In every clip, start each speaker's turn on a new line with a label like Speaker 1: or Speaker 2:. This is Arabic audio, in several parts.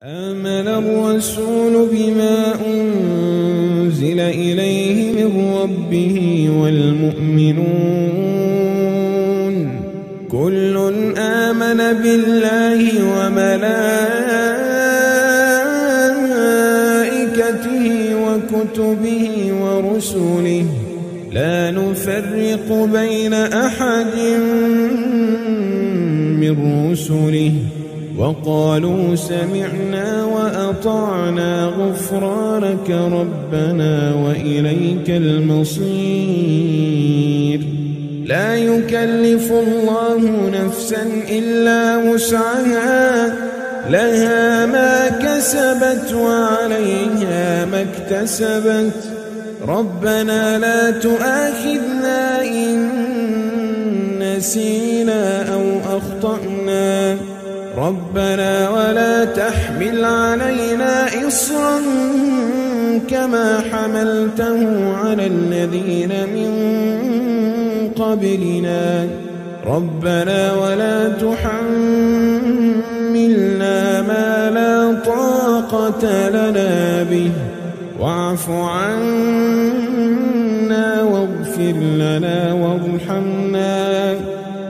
Speaker 1: آمن الرسول بما أنزل إليه من ربه والمؤمنون كل آمن بالله وملائكته وكتبه ورسله لا نفرق بين أحد من رسله وقالوا سمعنا وأطعنا غفرانك ربنا وإليك المصير. لا يكلف الله نفسا إلا وسعها لها ما كسبت وعليها ما اكتسبت ربنا لا تؤاخذنا إن نسينا أو أخطأنا ربنا ولا تحمل علينا إصرا كما حملته على الذين من قبلنا ربنا ولا تحملنا ما لا طاقة لنا به واعف عنا واغفر لنا وارحمنا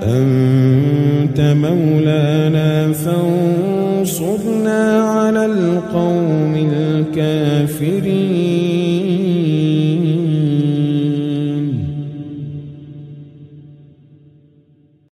Speaker 1: أنت مولانا فانصرنا على القوم الكافرين.